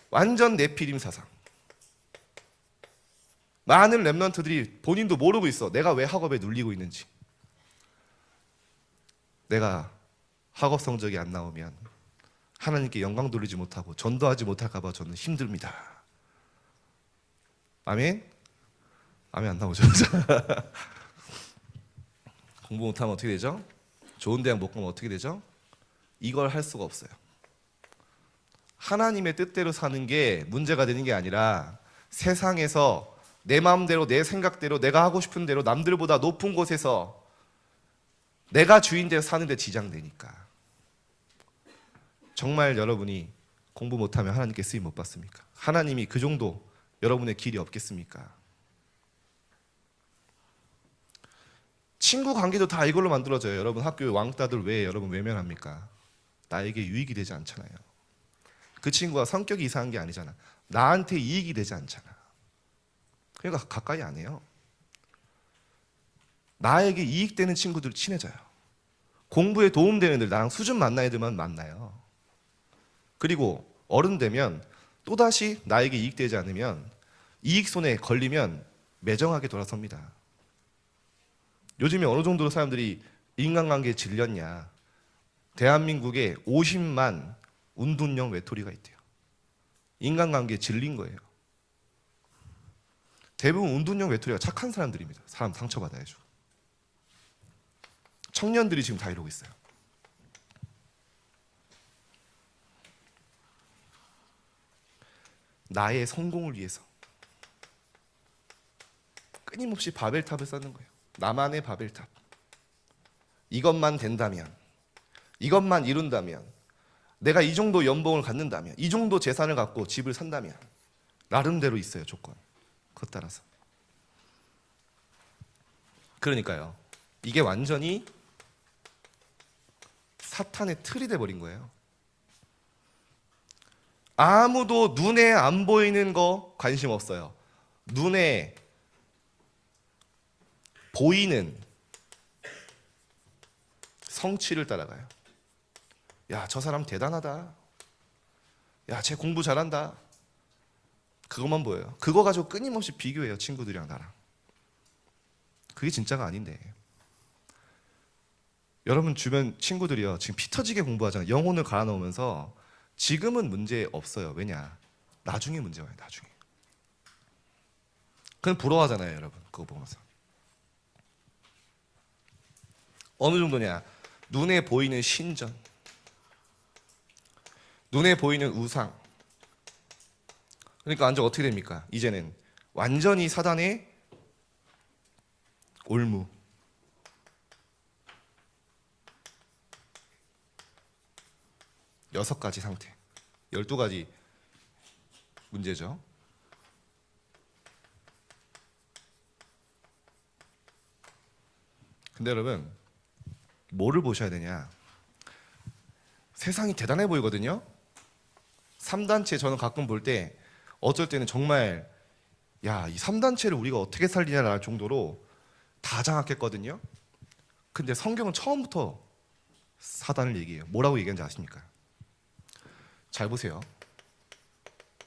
완전 네피림 사상. 많은 랩런트들이 본인도 모르고 있어. 내가 왜 학업에 눌리고 있는지. 내가 학업 성적이 안 나오면 하나님께 영광 돌리지 못하고 전도하지 못할까 봐 저는 힘듭니다. 아멘? 아멘 안 나오죠? 공부 못하면 어떻게 되죠? 좋은 대학 못 가면 어떻게 되죠? 이걸 할 수가 없어요. 하나님의 뜻대로 사는 게 문제가 되는 게 아니라 세상에서 내 마음대로 내 생각대로 내가 하고 싶은 대로 남들보다 높은 곳에서 내가 주인되어 사는데 지장되니까. 정말 여러분이 공부 못하면 하나님께 쓰임 못 받습니까? 하나님이 그 정도 여러분의 길이 없겠습니까? 친구 관계도 다 이걸로 만들어져요. 여러분 학교에 왕따들 왜 여러분 외면합니까? 나에게 유익이 되지 않잖아요. 그 친구가 성격이 이상한 게 아니잖아. 나한테 이익이 되지 않잖아. 그러니까 가까이 안 해요. 나에게 이익되는 친구들 친해져요. 공부에 도움되는 애들, 나랑 수준 맞는 애들만 만나요. 그리고 어른 되면 또다시 나에게 이익되지 않으면 이익손에 걸리면 매정하게 돌아섭니다. 요즘에 어느 정도로 사람들이 인간관계에 질렸냐. 대한민국에 50만 운둔형 외톨이가 있대요. 인간관계에 질린 거예요. 대부분 운둔형 외톨이가 착한 사람들입니다. 사람 상처받아야죠. 청년들이 지금 다 이러고 있어요. 나의 성공을 위해서 끊임없이 바벨탑을 쌓는 거예요. 나만의 바벨탑. 이것만 된다면, 이것만 이룬다면, 내가 이 정도 연봉을 갖는다면, 이 정도 재산을 갖고 집을 산다면 나름대로 있어요, 조건. 그것 따라서. 그러니까요. 이게 완전히 사탄의 틀이 돼버린 거예요. 아무도 눈에 안 보이는 거 관심 없어요. 눈에 보이는 성취를 따라가요. 야, 저 사람 대단하다. 야, 쟤 공부 잘한다. 그것만 보여요. 그거 가지고 끊임없이 비교해요. 친구들이랑 나랑. 그게 진짜가 아닌데. 여러분 주변 친구들이요. 지금 피 터지게 공부하잖아요. 영혼을 갈아넣으면서 지금은 문제 없어요. 왜냐? 나중에 문제 와요. 나중에. 그건 부러워하잖아요. 여러분. 그거 보면서. 어느 정도냐? 눈에 보이는 신전, 눈에 보이는 우상. 그러니까 완전 어떻게 됩니까? 이제는 완전히 사단의 올무. 여섯 가지 상태, 12가지 문제죠. 근데 여러분 뭐를 보셔야 되냐? 세상이 대단해 보이거든요. 3단체 저는 가끔 볼 때 어쩔 때는 정말 야, 이 3단체를 우리가 어떻게 살리냐라는 정도로 다 장악했거든요. 근데 성경은 처음부터 사단을 얘기해요. 뭐라고 얘기하는지 아십니까? 잘 보세요.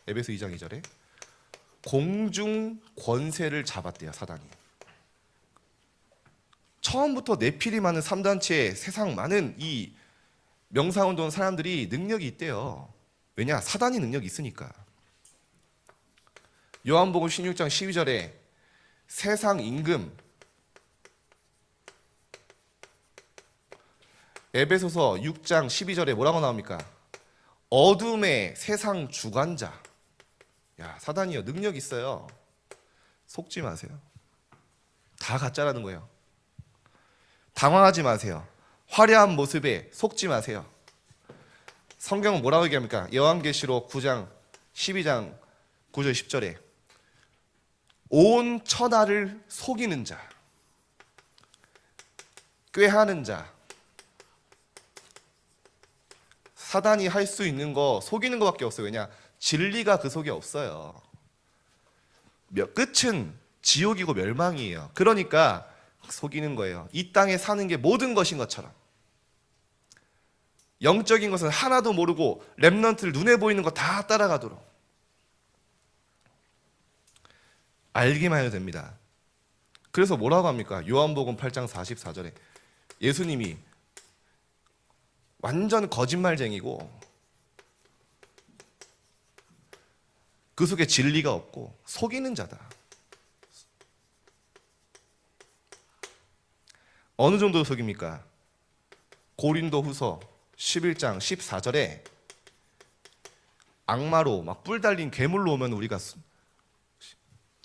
에베소 2장 2절에 공중 권세를 잡았대요. 사단이. 처음부터 네피림하는 3단체에 세상 많은 이 명상운동 사람들이 능력이 있대요. 왜냐? 사단이 능력이 있으니까. 요한복음 16장 12절에 세상 임금, 에베소서 6장 12절에 뭐라고 나옵니까? 어둠의 세상 주관자. 야, 사단이요, 능력 있어요. 속지 마세요. 다 가짜라는 거예요. 당황하지 마세요. 화려한 모습에 속지 마세요. 성경은 뭐라고 얘기합니까? 요한계시록 9장 12장 9절 10절에 온 천하를 속이는 자, 꾀하는 자, 사단이 할 수 있는 거 속이는 거밖에 없어요. 왜냐? 진리가 그 속에 없어요. 끝은 지옥이고 멸망이에요. 그러니까 속이는 거예요. 이 땅에 사는 게 모든 것인 것처럼. 영적인 것은 하나도 모르고 렘넌트를 눈에 보이는 거 다 따라가도록. 알기만 해도 됩니다. 그래서 뭐라고 합니까? 요한복음 8장 44절에 예수님이 완전 거짓말쟁이고 그 속에 진리가 없고 속이는 자다. 어느 정도 속입니까? 고린도후서 11장 14절에 악마로 막 뿔 달린 괴물로 오면 우리가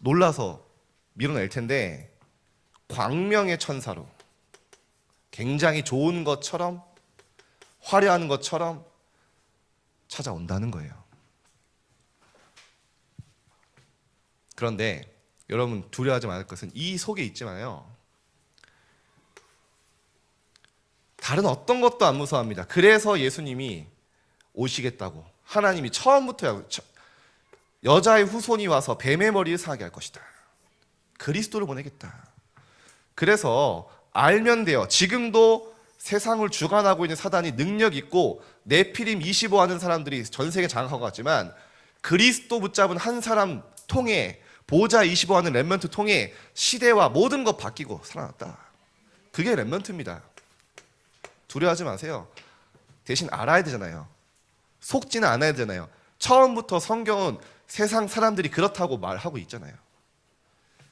놀라서 밀어낼 텐데 광명의 천사로 굉장히 좋은 것처럼 화려한 것처럼 찾아온다는 거예요. 그런데 여러분 두려워하지 말을 것은 이 속에 있지만요, 다른 어떤 것도 안 무서워합니다. 그래서 예수님이 오시겠다고, 하나님이 처음부터 여자의 후손이 와서 뱀의 머리를 상하게 할 것이다. 그리스도를 보내겠다. 그래서 알면 돼요. 지금도 세상을 주관하고 있는 사단이 능력 있고 네피림 25 하는 사람들이 전 세계 장악하고 갔지만 그리스도 붙잡은 한 사람 통해 보좌 25 하는 렘넌트 통해 시대와 모든 것 바뀌고 살아났다. 그게 렘넌트입니다. 두려워하지 마세요. 대신 알아야 되잖아요. 속지는 않아야 되잖아요. 처음부터 성경은 세상 사람들이 그렇다고 말하고 있잖아요.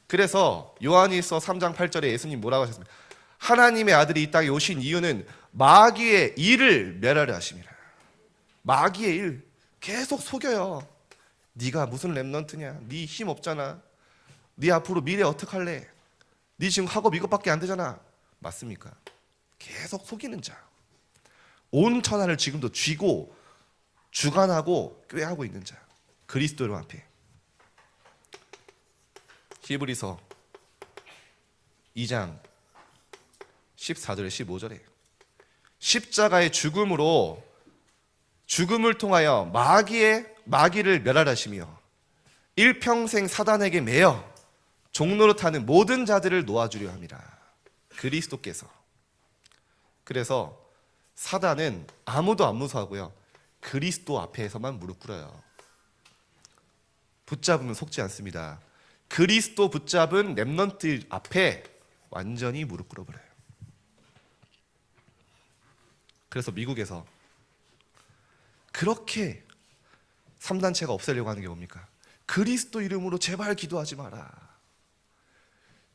그래서 요한일서 3장 8절에 예수님 뭐라고 하셨습니까? 하나님의 아들이 이 땅에 오신 이유는 마귀의 일을 멸하려 하심이라. 마귀의 일 계속 속여요. 네가 무슨 렘넌트냐? 네 힘 없잖아. 네 앞으로 미래 어떡할래? 네 지금 학업 이것밖에 안 되잖아. 맞습니까? 계속 속이는 자. 온 천하를 지금도 쥐고 주관하고 꾀하고 있는 자. 그리스도 앞에. 히브리서 2장 14절에 15절에 십자가의 죽음으로 죽음을 통하여 마귀를 멸하시며 일평생 사단에게 매여 종노릇하는 모든 자들을 놓아주려 함이라. 그리스도께서. 그래서 사단은 아무도 안 무서워하고요, 그리스도 앞에서만 무릎 꿇어요. 붙잡으면 속지 않습니다. 그리스도 붙잡은 렘넌트 앞에 완전히 무릎 꿇어버려요. 그래서 미국에서 그렇게 3단체가 없애려고 하는 게 뭡니까? 그리스도 이름으로 제발 기도하지 마라.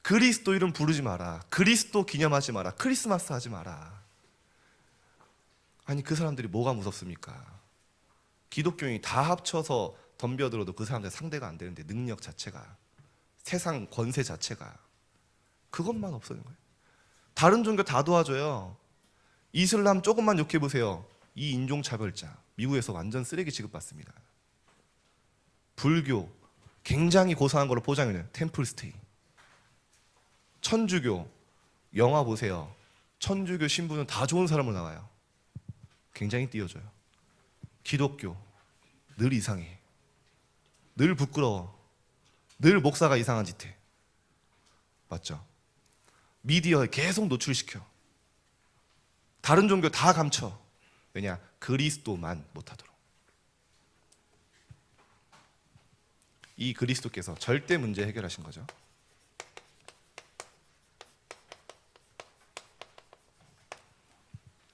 그리스도 이름 부르지 마라. 그리스도 기념하지 마라. 크리스마스 하지 마라. 아니 그 사람들이 뭐가 무섭습니까? 기독교인이 다 합쳐서 덤벼들어도 그 사람들 상대가 안 되는데 능력 자체가, 세상 권세 자체가 그것만 없어진 거예요. 다른 종교 다 도와줘요. 이슬람 조금만 욕해보세요. 이 인종차별자 미국에서 완전 쓰레기 취급받습니다. 불교 굉장히 고상한 걸로 포장해요. 템플스테이. 천주교 영화 보세요. 천주교 신부는 다 좋은 사람으로 나와요. 굉장히 띄워줘요. 기독교 늘 이상해. 늘 부끄러워. 늘 목사가 이상한 짓 해. 맞죠? 미디어에 계속 노출시켜. 다른 종교 다 감춰. 왜냐? 그리스도만 못하도록. 이 그리스도께서 절대 문제 해결하신 거죠.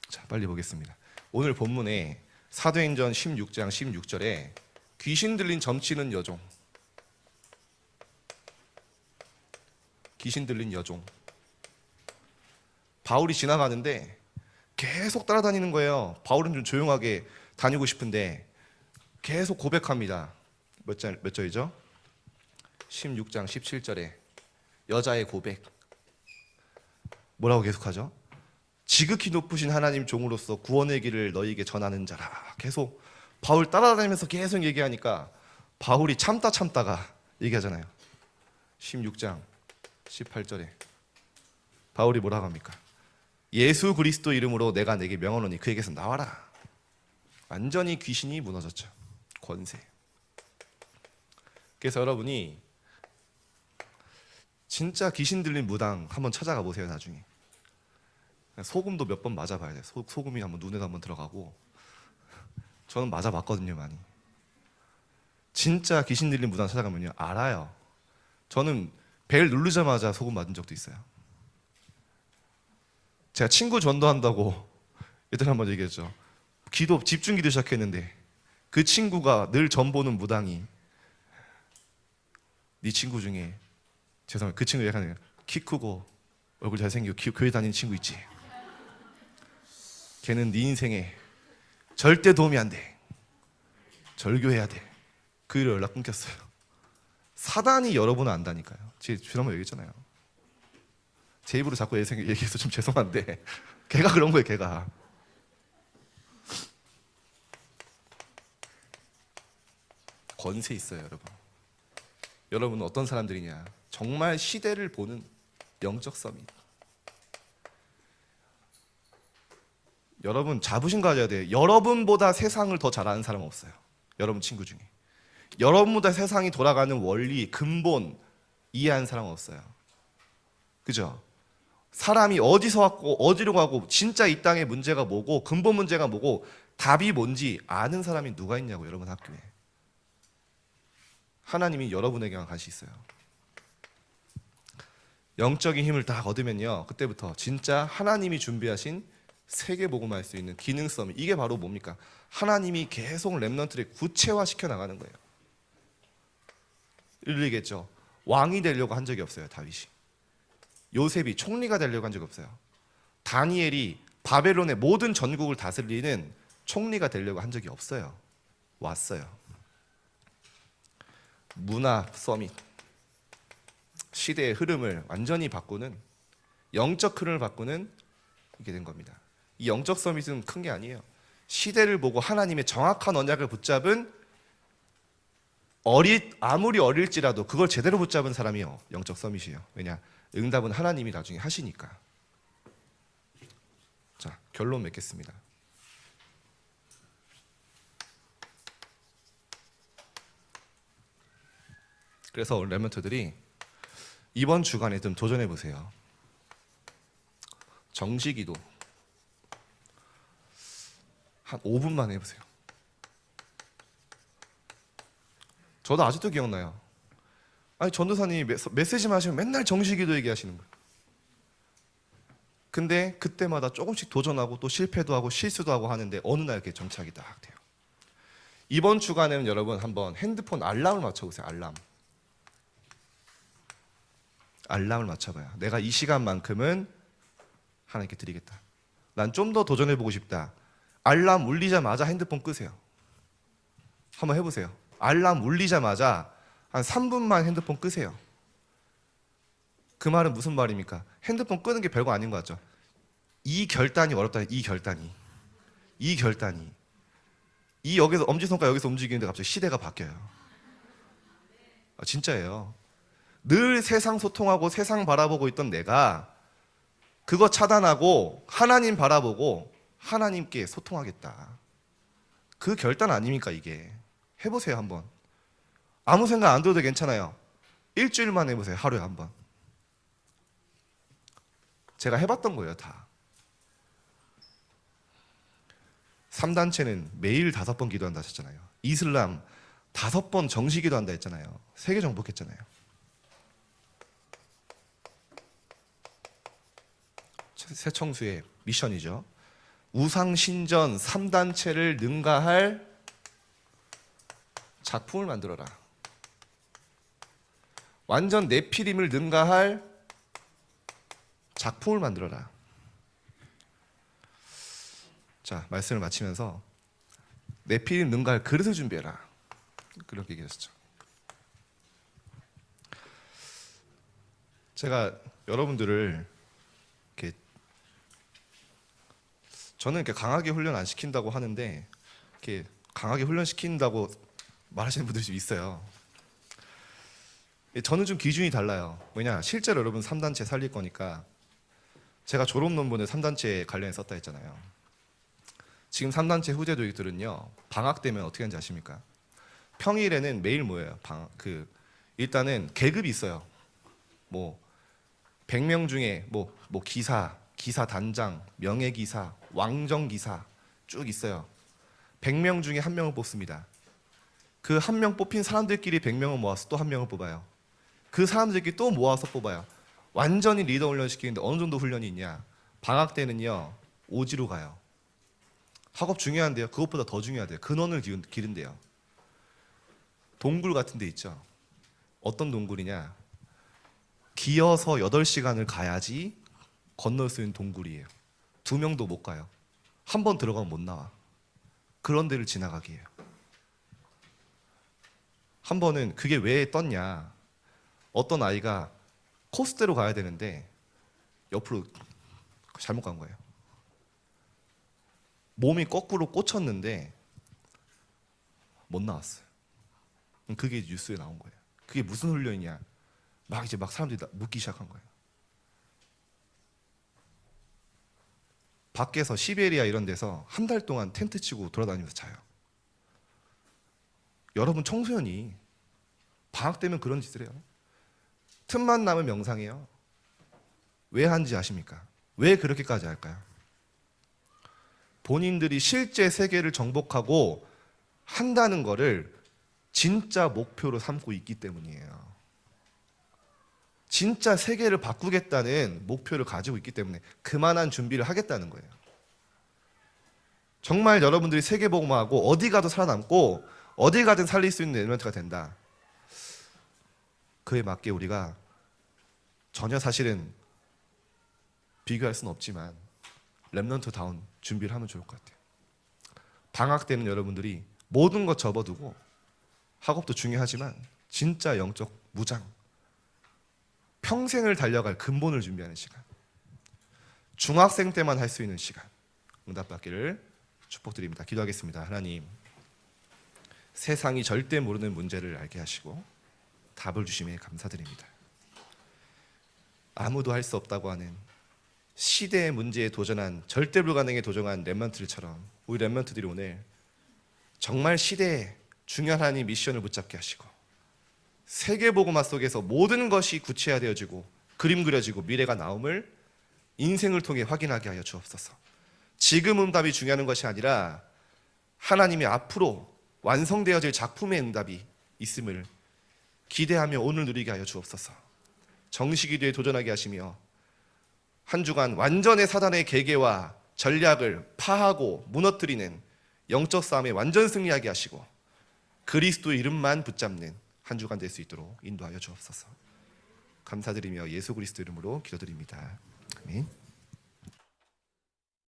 자, 빨리 보겠습니다. 오늘 본문에 사도행전 16장 16절에 귀신 들린 점치는 여종, 귀신 들린 여종, 바울이 지나가는데 계속 따라다니는 거예요. 바울은 좀 조용하게 다니고 싶은데 계속 고백합니다. 몇 절이죠? 16장 17절에 여자의 고백. 뭐라고 계속하죠? 지극히 높으신 하나님 종으로서 구원의 길을 너희에게 전하는 자라. 계속 바울 따라다니면서 계속 얘기하니까 바울이 참다가 얘기하잖아요. 16장 18절에 바울이 뭐라고 합니까? 예수 그리스도 이름으로 내가 내게 명하노니 그에게서 나와라. 완전히 귀신이 무너졌죠. 권세. 그래서 여러분이 진짜 귀신 들린 무당 한번 찾아가 보세요. 나중에 소금도 몇 번 맞아봐야 돼요. 소금이 한번 눈에도 한번 들어가고. 저는 맞아봤거든요. 많이. 진짜 귀신 들린 무당 찾아가면요 알아요. 저는 벨 누르자마자 소금 맞은 적도 있어요. 제가 친구 전도한다고 예전에 한번 얘기했죠. 집중 기도 시작했는데 그 친구가 늘 전 보는 무당이 네 친구 중에 죄송해요. 그 친구 얘기하는 키 크고 얼굴 잘생기고 교회 다니는 친구 있지. 걔는 네 인생에 절대 도움이 안 돼. 절교해야 돼. 그 일로 연락 끊겼어요. 사단이 여러분을 안다니까요. 제가 지난번에 얘기했잖아요. 제 입으로 자꾸 얘기해서 좀 죄송한데 걔가 그런 거예요. 걔가. 권세 있어요. 여러분은 어떤 사람들이냐. 정말 시대를 보는 영적 서밋. 여러분 자부심 가져야 돼요. 여러분보다 세상을 더 잘 아는 사람은 없어요. 여러분 친구 중에. 여러분보다 세상이 돌아가는 원리, 근본 이해하는 사람은 없어요. 그죠? 사람이 어디서 왔고 어디로 가고 진짜 이 땅의 문제가 뭐고 근본 문제가 뭐고 답이 뭔지 아는 사람이 누가 있냐고. 여러분 학교에. 하나님이 여러분에게만 같이 있어요. 영적인 힘을 딱 얻으면요 그때부터 진짜 하나님이 준비하신 세계복음할 수 있는 기능성, 이게 바로 뭡니까? 하나님이 계속 렘넌트를 구체화시켜 나가는 거예요. 일리겠죠. 왕이 되려고 한 적이 없어요. 다윗이. 요셉이 총리가 되려고 한 적이 없어요. 다니엘이 바벨론의 모든 전국을 다스리는 총리가 되려고 한 적이 없어요. 왔어요. 문화 서밋, 시대의 흐름을 완전히 바꾸는, 영적 흐름을 바꾸는 이게 된 겁니다. 이 영적 서밋은 큰 게 아니에요. 시대를 보고 하나님의 정확한 언약을 붙잡은, 아무리 어릴지라도 그걸 제대로 붙잡은 사람이요 영적 서밋이에요. 왜냐? 응답은 하나님이 나중에 하시니까. 자, 결론 맺겠습니다. 그래서 오늘 렘넌트들이 이번 주간에 좀 도전해 보세요. 정시기도 한 5분만 해보세요. 저도 아직도 기억나요. 아니 전도사님이 메시지만 하시면 맨날 정시기도 얘기하시는 거예요. 근데 그때마다 조금씩 도전하고 또 실패도 하고 실수도 하고 하는데 어느 날 이렇게 정착이 딱 돼요. 이번 주간에는 여러분 한번 핸드폰 알람을 맞춰보세요. 알람을 맞춰봐요. 내가 이 시간만큼은 하나님께 드리겠다. 난 좀 더 도전해보고 싶다. 알람 울리자마자 핸드폰 끄세요. 한번 해보세요. 알람 울리자마자 한 3분만 핸드폰 끄세요. 그 말은 무슨 말입니까? 핸드폰 끄는 게 별거 아닌 것 같죠? 이 결단이 어렵다. 이 결단이 이 여기서 엄지손가락 여기서 움직이는데 갑자기 시대가 바뀌어요. 진짜예요. 늘 세상 소통하고 세상 바라보고 있던 내가 그거 차단하고 하나님 바라보고 하나님께 소통하겠다. 그 결단 아닙니까 이게? 해보세요 한번. 아무 생각 안 들어도 괜찮아요. 일주일만 해보세요. 하루에 한 번. 제가 해봤던 거예요 다. 3단체는 매일 5번 기도한다 하셨잖아요. 이슬람 5번 정시기도 한다 했잖아요. 세계 정복했잖아요. 새청수의 미션이죠. 우상신전 3단체를 능가할 작품을 만들어라. 완전 네피림을 능가할 작품을 만들어라. 자, 말씀을 마치면서 네피림 능가할 그릇을 준비해라. 그렇게 얘기했었죠. 제가 여러분들을 이렇게 저는 이렇게 강하게 훈련 안 시킨다고 하는데 이렇게 강하게 훈련시킨다고 말하시는 분들이 좀 있어요. 저는 좀 기준이 달라요. 왜냐, 실제로 여러분 3단체 살릴 거니까. 제가 졸업 논문을 3단체에 관련해 썼다 했잖아요. 지금 3단체 후제도익들은요, 방학 되면 어떻게 하는지 아십니까? 평일에는 매일 모여요. 일단은 계급이 있어요. 뭐 100명 중에 뭐 기사 단장, 명예기사, 왕정기사 쭉 있어요. 100명 중에 1명을 뽑습니다. 그 1명 뽑힌 사람들끼리 100명을 모아서 또 1명을 뽑아요. 그 사람들끼리 또 모아서 뽑아요. 완전히 리더 훈련시키는데 어느 정도 훈련이 있냐? 방학 때는요, 오지로 가요. 학업 중요한데요. 그것보다 더 중요하대요. 근원을 기른대요. 동굴 같은 데 있죠. 어떤 동굴이냐? 기어서 8시간을 가야지 건널 수 있는 동굴이에요. 2명도 못 가요. 한 번 들어가면 못 나와. 그런 데를 지나가게 해요. 한 번은 그게 왜 떴냐? 어떤 아이가 코스대로 가야 되는데 옆으로 잘못 간 거예요. 몸이 거꾸로 꽂혔는데 못 나왔어요. 그게 뉴스에 나온 거예요. 그게 무슨 훈련이냐? 막 사람들이 묻기 시작한 거예요. 밖에서 시베리아 이런 데서 한 달 동안 텐트 치고 돌아다니면서 자요. 여러분 청소년이 방학 때면 그런 짓을 해요. 틈만 나면 명상해요. 왜 하는지 아십니까? 왜 그렇게까지 할까요? 본인들이 실제 세계를 정복하고 한다는 거를 진짜 목표로 삼고 있기 때문이에요. 진짜 세계를 바꾸겠다는 목표를 가지고 있기 때문에 그만한 준비를 하겠다는 거예요. 정말 여러분들이 세계복음하고 어디 가도 살아남고 어디 가든 살릴 수 있는 엘리먼트가 된다. 그에 맞게 우리가 전혀 사실은 비교할 수는 없지만 렘넌트다운 준비를 하면 좋을 것 같아요. 방학 때는 여러분들이 모든 것 접어두고 학업도 중요하지만 진짜 영적 무장, 평생을 달려갈 근본을 준비하는 시간, 중학생 때만 할 수 있는 시간 응답받기를 축복드립니다. 기도하겠습니다. 하나님, 세상이 절대 모르는 문제를 알게 하시고 답을 주심에 감사드립니다. 아무도 할 수 없다고 하는 시대의 문제에 도전한, 절대 불가능에 도전한 렘넌트들처럼 우리 렘넌트들이 오늘 정말 시대의 중요한 하나님 미션을 붙잡게 하시고 세계복음화 속에서 모든 것이 구체화되어지고 그림 그려지고 미래가 나옴을 인생을 통해 확인하게 하여 주옵소서. 지금 응답이 중요한 것이 아니라 하나님의 앞으로 완성되어질 작품의 응답이 있음을 기대하며 오늘 누리게 하여 주옵소서. 정시기도에 도전하게 하시며 한 주간 완전의 사단의 계계와 전략을 파하고 무너뜨리는 영적 싸움에 완전 승리하게 하시고 그리스도의 이름만 붙잡는 한 주간 될 수 있도록 인도하여 주옵소서. 감사드리며 예수 그리스도 이름으로 기도드립니다. 아멘.